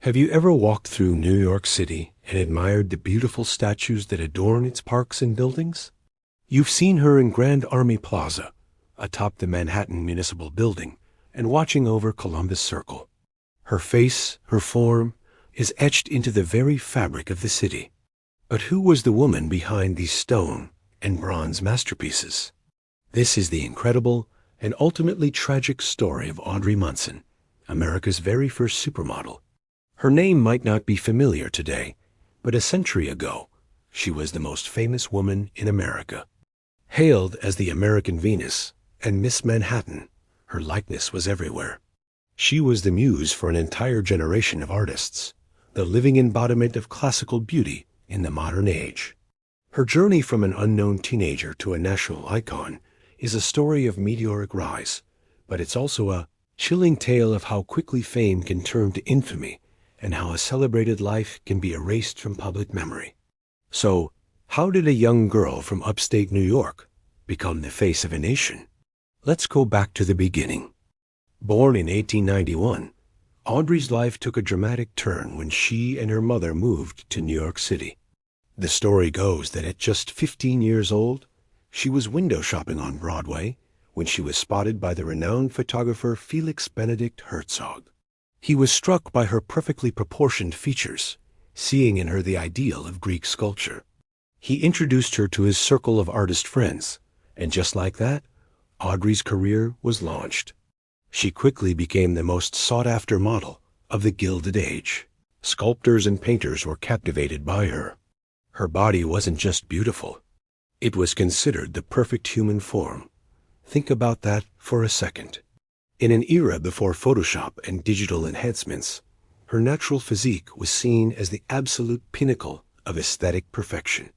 Have you ever walked through New York City and admired the beautiful statues that adorn its parks and buildings? You've seen her in Grand Army Plaza, atop the Manhattan Municipal Building, and watching over Columbus Circle. Her face, her form, is etched into the very fabric of the city. But who was the woman behind these stone and bronze masterpieces? This is the incredible and ultimately tragic story of Audrey Munson, America's very first supermodel. Her name might not be familiar today, but a century ago, she was the most famous woman in America. Hailed as the American Venus and Miss Manhattan, her likeness was everywhere. She was the muse for an entire generation of artists, the living embodiment of classical beauty in the modern age. Her journey from an unknown teenager to a national icon is a story of meteoric rise, but it's also a chilling tale of how quickly fame can turn to infamy and how a celebrated life can be erased from public memory. So, how did a young girl from upstate New York become the face of a nation? Let's go back to the beginning. Born in 1891, Audrey's life took a dramatic turn when she and her mother moved to New York City. The story goes that at just 15 years old, she was window shopping on Broadway when she was spotted by the renowned photographer Felix Benedict Herzog. He was struck by her perfectly proportioned features, seeing in her the ideal of Greek sculpture. He introduced her to his circle of artist friends, and just like that, Audrey's career was launched. She quickly became the most sought-after model of the Gilded Age. Sculptors and painters were captivated by her. Her body wasn't just beautiful. It was considered the perfect human form. Think about that for a second. In an era before Photoshop and digital enhancements, her natural physique was seen as the absolute pinnacle of aesthetic perfection.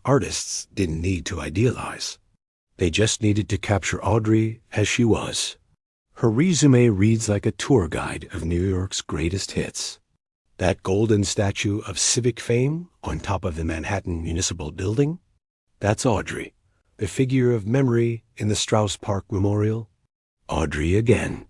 Artists didn't need to idealize. They just needed to capture Audrey as she was. Her resume reads like a tour guide of New York's greatest hits. That golden statue of Civic Fame on top of the Manhattan Municipal Building? That's Audrey, the figure of memory in the Strauss Park Memorial. Audrey again.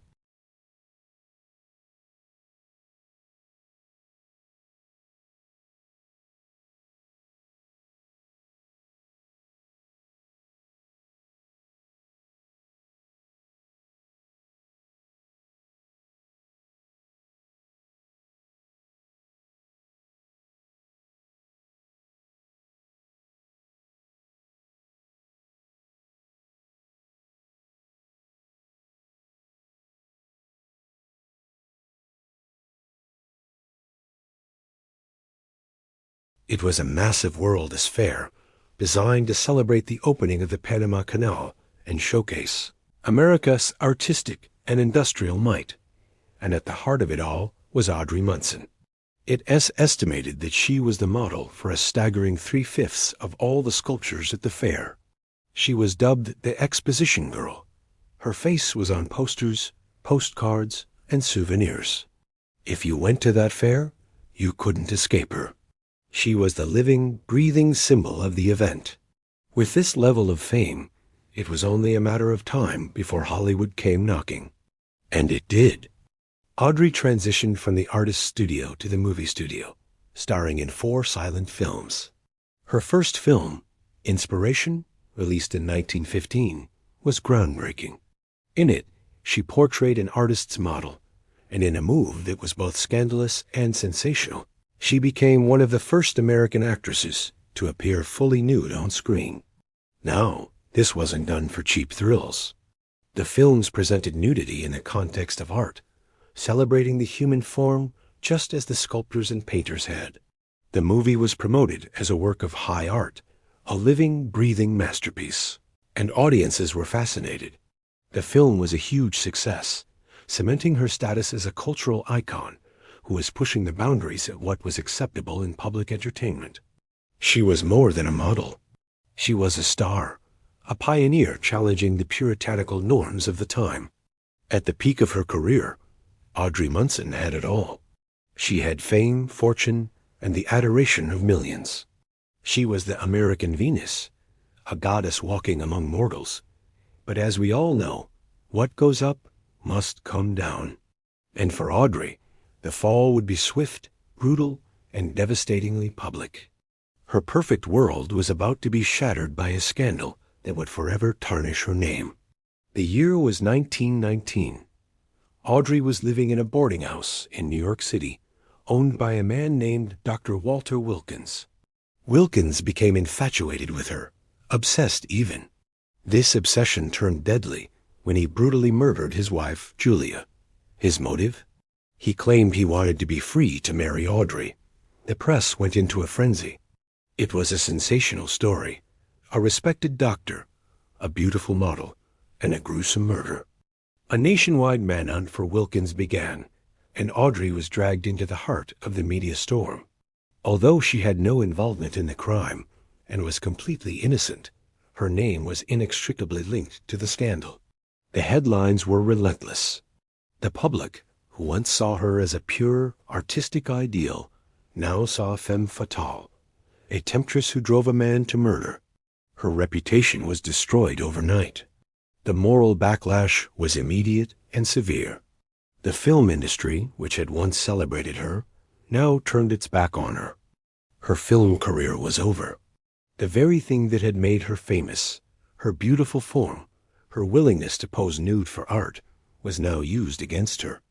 It was a massive World's Fair, designed to celebrate the opening of the Panama Canal and showcase America's artistic and industrial might. And at the heart of it all was Audrey Munson. It is estimated that she was the model for a staggering 3/5 of all the sculptures at the fair. She was dubbed the Exposition Girl. Her face was on posters, postcards, and souvenirs. If you went to that fair, you couldn't escape her. She was the living, breathing symbol of the event. With this level of fame, it was only a matter of time before Hollywood came knocking. And it did. Audrey transitioned from the artist's studio to the movie studio, starring in 4 silent films. Her first film, Inspiration, released in 1915, was groundbreaking. In it, she portrayed an artist's model, and in a move that was both scandalous and sensational, she became one of the first American actresses to appear fully nude on screen. Now, this wasn't done for cheap thrills. The films presented nudity in the context of art, celebrating the human form just as the sculptors and painters had. The movie was promoted as a work of high art, a living, breathing masterpiece, and audiences were fascinated. The film was a huge success, cementing her status as a cultural icon who was pushing the boundaries of what was acceptable in public entertainment. She was more than a model. She was a star, a pioneer challenging the puritanical norms of the time. At the peak of her career, Audrey Munson had it all. She had fame, fortune, and the adoration of millions. She was the American Venus, a goddess walking among mortals. But as we all know, what goes up must come down. And for Audrey, The fall would be swift, brutal, and devastatingly public. Her perfect world was about to be shattered by a scandal that would forever tarnish her name. The year was 1919. Audrey was living in a boarding house in New York City, owned by a man named Dr. Walter Wilkins. Wilkins became infatuated with her, obsessed even. This obsession turned deadly when he brutally murdered his wife, Julia. His motive? He claimed he wanted to be free to marry Audrey. The press went into a frenzy. It was a sensational story. A respected doctor, a beautiful model, and a gruesome murder. A nationwide manhunt for Wilkins began, and Audrey was dragged into the heart of the media storm. Although she had no involvement in the crime and was completely innocent, her name was inextricably linked to the scandal. The headlines were relentless. The public, who once saw her as a pure, artistic ideal, now saw a femme fatale, a temptress who drove a man to murder. Her reputation was destroyed overnight. The moral backlash was immediate and severe. The film industry, which had once celebrated her, now turned its back on her. Her film career was over. The very thing that had made her famous, her beautiful form, her willingness to pose nude for art, was now used against her.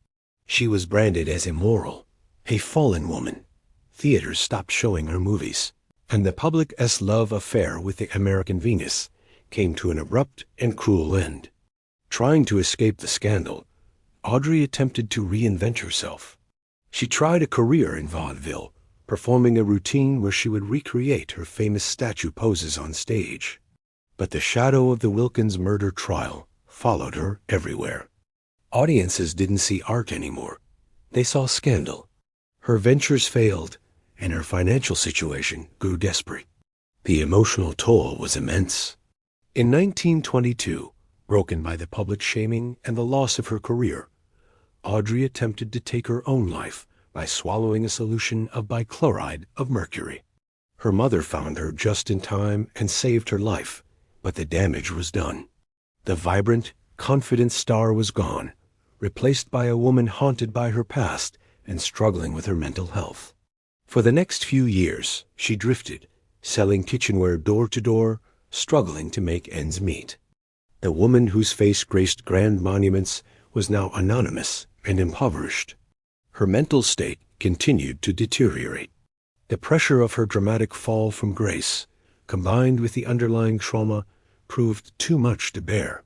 She was branded as immoral, a fallen woman. Theaters stopped showing her movies, and the public's love affair with the American Venus came to an abrupt and cruel end. Trying to escape the scandal, Audrey attempted to reinvent herself. She tried a career in vaudeville, performing a routine where she would recreate her famous statue poses on stage. But the shadow of the Wilkins murder trial followed her everywhere. Audiences didn't see art anymore. They saw scandal. Her ventures failed, and her financial situation grew desperate. The emotional toll was immense. In 1922, broken by the public shaming and the loss of her career, Audrey attempted to take her own life by swallowing a solution of bichloride of mercury. Her mother found her just in time and saved her life, but the damage was done. The vibrant, confident star was gone, replaced by a woman haunted by her past and struggling with her mental health. For the next few years, she drifted, selling kitchenware door to door, struggling to make ends meet. The woman whose face graced grand monuments was now anonymous and impoverished. Her mental state continued to deteriorate. The pressure of her dramatic fall from grace, combined with the underlying trauma, proved too much to bear.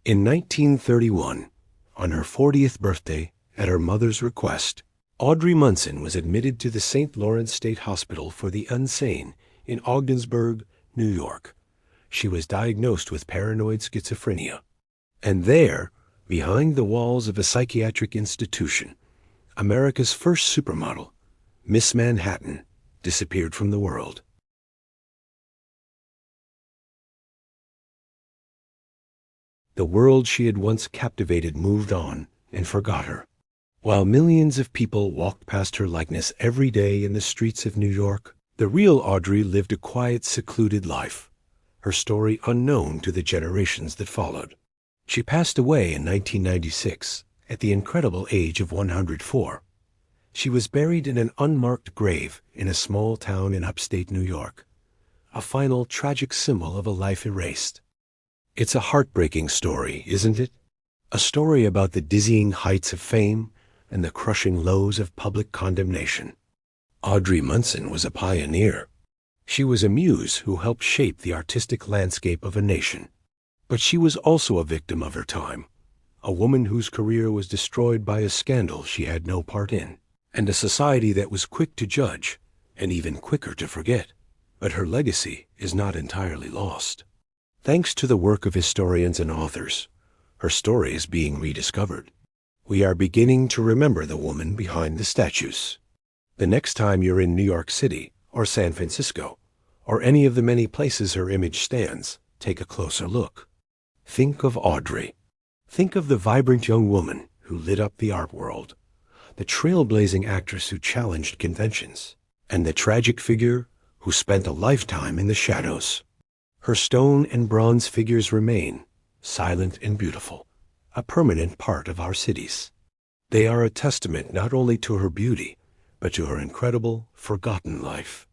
In 1931, on her 40th birthday, at her mother's request, Audrey Munson was admitted to the St. Lawrence State Hospital for the Insane in Ogdensburg, New York. She was diagnosed with paranoid schizophrenia. And there, behind the walls of a psychiatric institution, America's first supermodel, Miss Manhattan, disappeared from the world. The world she had once captivated moved on and forgot her. While millions of people walked past her likeness every day in the streets of New York, the real Audrey lived a quiet, secluded life, her story unknown to the generations that followed. She passed away in 1996 at the incredible age of 104. She was buried in an unmarked grave in a small town in upstate New York, a final tragic symbol of a life erased. It's a heartbreaking story, isn't it? A story about the dizzying heights of fame and the crushing lows of public condemnation. Audrey Munson was a pioneer. She was a muse who helped shape the artistic landscape of a nation. But she was also a victim of her time, a woman whose career was destroyed by a scandal she had no part in, and a society that was quick to judge and even quicker to forget. But her legacy is not entirely lost. Thanks to the work of historians and authors, her story is being rediscovered. We are beginning to remember the woman behind the statues. The next time you're in New York City or San Francisco or any of the many places her image stands, take a closer look. Think of Audrey. Think of the vibrant young woman who lit up the art world, the trailblazing actress who challenged conventions, and the tragic figure who spent a lifetime in the shadows. Her stone and bronze figures remain, silent and beautiful, a permanent part of our cities. They are a testament not only to her beauty, but to her incredible, forgotten life.